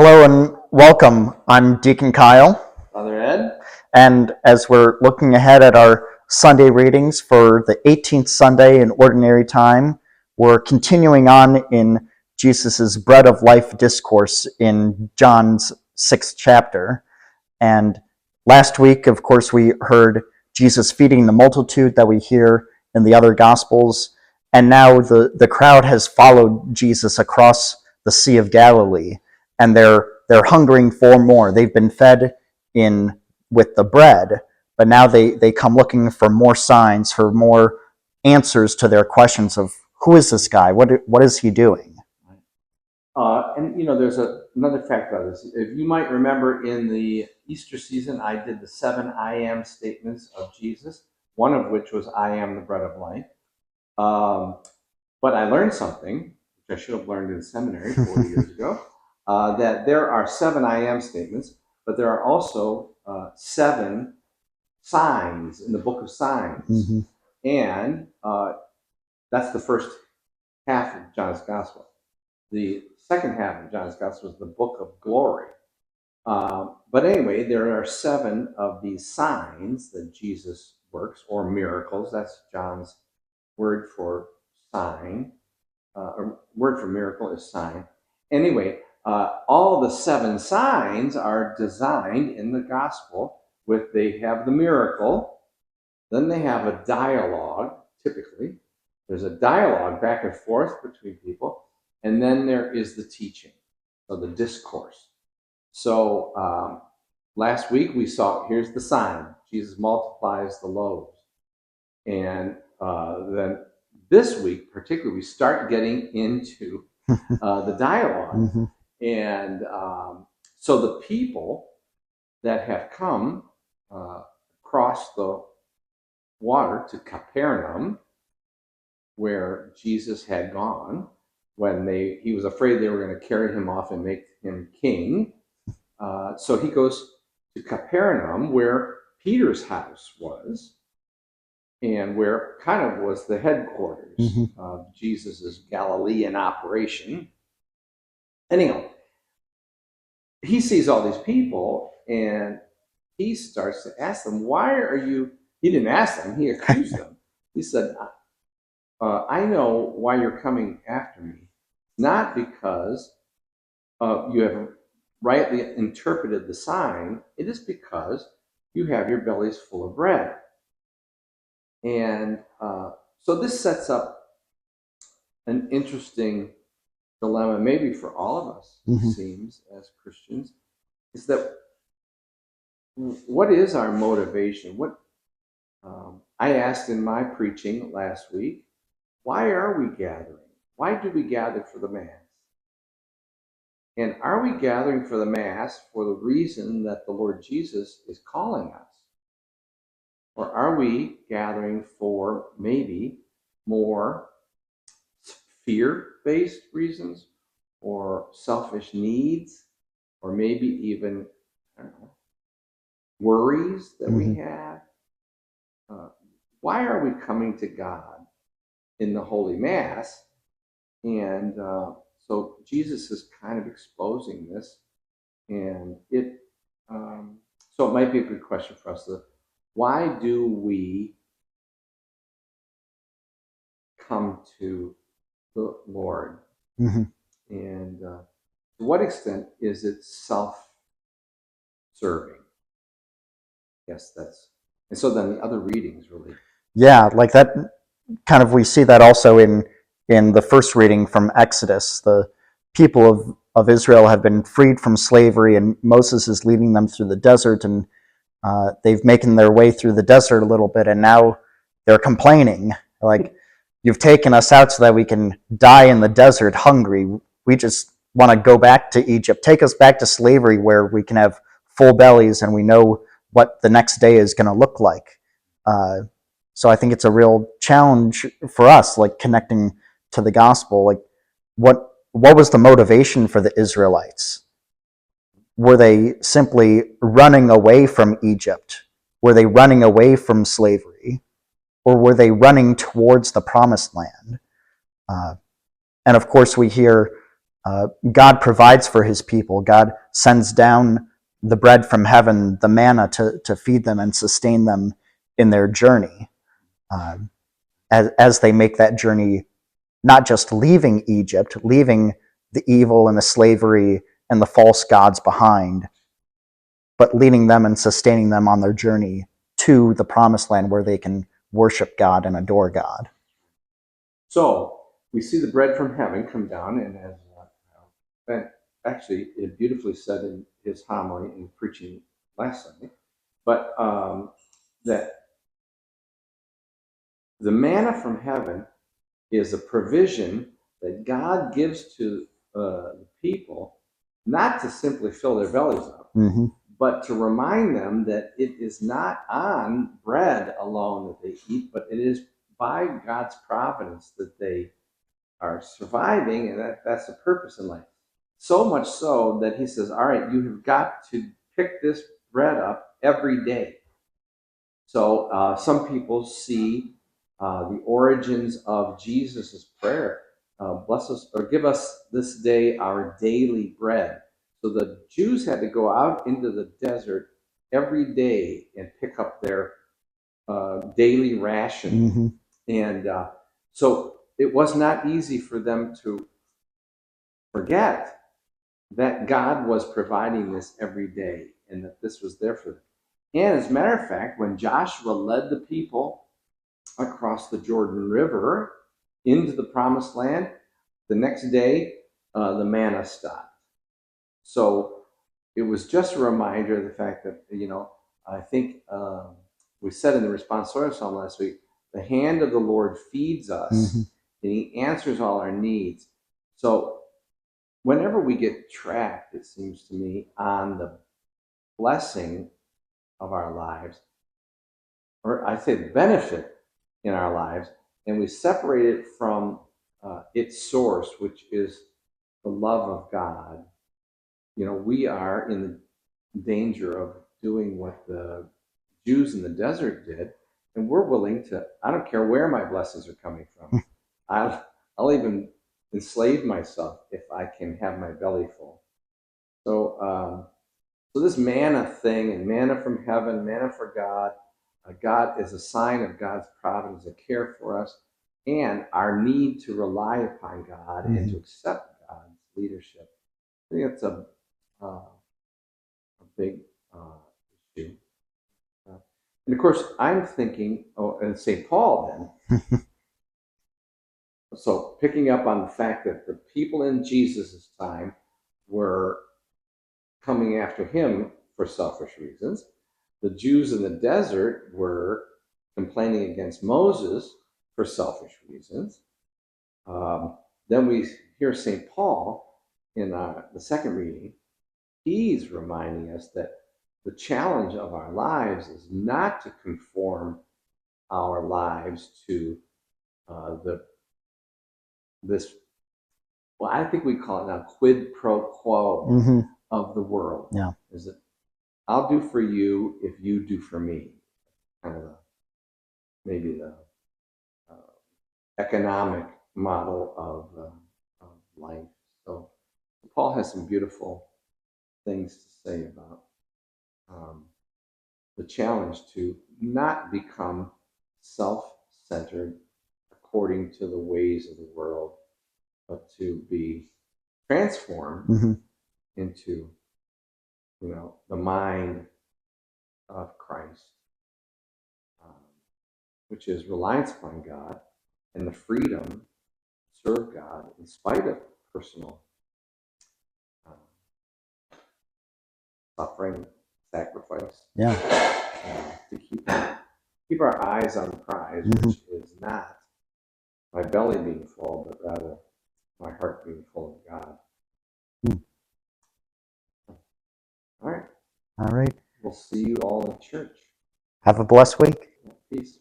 Hello and welcome. I'm Deacon Kyle. Father Ed. And as we're looking ahead at our Sunday readings for the 18th Sunday in Ordinary Time, we're continuing on in Jesus' Bread of Life discourse in John's 6th chapter. And last week, of course, we heard Jesus feeding the multitude that we hear in the other Gospels. And now the crowd has followed Jesus across the Sea of Galilee. And they're hungering for more. They've been fed with the bread, but now they come looking for more signs, for more answers to their questions of who is this guy? What is he doing? There's another fact about this. If you might remember, in the Easter season, I did the 7 I am statements of Jesus, one of which was I am the bread of life. But I learned something, which I should have learned in seminary 40 years ago. That there are 7 I am statements, but there are also 7 signs in the book of signs. Mm-hmm. And that's the first half of John's Gospel. The second half of John's Gospel is the book of glory. But anyway, there are 7 of these signs that Jesus works, or miracles. That's John's word for sign. Or word for miracle is sign. Anyway, all the 7 signs are designed in the gospel they have the miracle, then they have a dialogue, typically. There's a dialogue back and forth between people, and then there is the teaching, so the discourse. So last week we saw, here's the sign. Jesus multiplies the loaves. And then this week, particularly, we start getting into the dialogue. Mm-hmm. And so the people that have come across the water to Capernaum, where Jesus had gone, when he was afraid they were going to carry him off and make him king. So he goes to Capernaum, where Peter's house was, and where kind of was the headquarters of Jesus' Galilean operation. Anyhow, he sees all these people, and he starts to ask them, why are you... He didn't ask them, he accused them. He said, I know why you're coming after me. Not because you have rightly interpreted the sign. It is because you have your bellies full of bread. And so this sets up an interesting dilemma, maybe for all of us, it seems, as Christians, is that what is our motivation? I asked in my preaching last week, why are we gathering? Why do we gather for the Mass? And are we gathering for the Mass for the reason that the Lord Jesus is calling us? Or are we gathering for maybe more fear-based reasons, or selfish needs, or maybe even, I don't know, worries that we have? Why are we coming to God in the Holy Mass? And so Jesus is kind of exposing this, and so it might be a good question for us. Why do we come to the Lord? And to what extent is it self-serving? Yes, and so then the other readings really. Yeah, like that kind of, we see that also in the first reading from Exodus. The people of Israel have been freed from slavery, and Moses is leading them through the desert, and they've making their way through the desert a little bit, and now they're complaining, like, you've taken us out so that we can die in the desert hungry. We just want to go back to Egypt. Take us back to slavery where we can have full bellies and we know what the next day is going to look like. So I think it's a real challenge for us, like connecting to the gospel. Like, what was the motivation for the Israelites? Were they simply running away from Egypt? Were they running away from slavery? Or were they running towards the promised land? And of course we hear God provides for his people. God sends down the bread from heaven, the manna, to feed them and sustain them in their journey, as they make that journey, not just leaving Egypt, leaving the evil and the slavery and the false gods behind, but leading them and sustaining them on their journey to the promised land where they can worship God and adore God. So we see the bread from heaven come down, and as Ben actually it beautifully said in his homily in preaching last Sunday, but that the manna from heaven is a provision that God gives to the people, not to simply fill their bellies up, Mm-hmm. but to remind them that it is not on bread alone that they eat, but it is by God's providence that they are surviving, and that's the purpose in life. So much so that he says, all right, you have got to pick this bread up every day. So some people see the origins of Jesus' prayer, bless us or give us this day our daily bread. So the Jews had to go out into the desert every day and pick up their daily ration. Mm-hmm. And so it was not easy for them to forget that God was providing this every day and that this was there for them. And as a matter of fact, when Joshua led the people across the Jordan River into the promised land, the next day the manna stopped. So it was just a reminder of the fact that, I think we said in the responsorial psalm last week, the hand of the Lord feeds us, Mm-hmm. and he answers all our needs. So whenever we get trapped, it seems to me, on the blessing of our lives, or I say the benefit in our lives, and we separate it from its source, which is the love of God, we are in the danger of doing what the Jews in the desert did, and we're willing to, I don't care where my blessings are coming from. I'll even enslave myself if I can have my belly full. So this manna thing, and manna from heaven, manna for God, God is a sign of God's providence, a care for us, and our need to rely upon God Mm-hmm. and to accept God's leadership. I think that's a big issue. And of course, I'm thinking, and St. Paul then, so picking up on the fact that the people in Jesus' time were coming after him for selfish reasons. The Jews in the desert were complaining against Moses for selfish reasons. Then we hear St. Paul in the second reading. He's reminding us that the challenge of our lives is not to conform our lives to this, well, I think we call it now quid pro quo Mm-hmm. of the world. Yeah. Is that I'll do for you if you do for me. Kind of maybe the economic model of life. So Paul has some beautiful things to say about the challenge to not become self-centered according to the ways of the world, but to be transformed Mm-hmm. into, the mind of Christ, which is reliance upon God and the freedom to serve God in spite of personal suffering, sacrifice. Yeah. To keep our eyes on the prize, Mm-hmm. which is not my belly being full, but rather my heart being full of God. Mm. All right. All right. We'll see you all in church. Have a blessed week. Peace.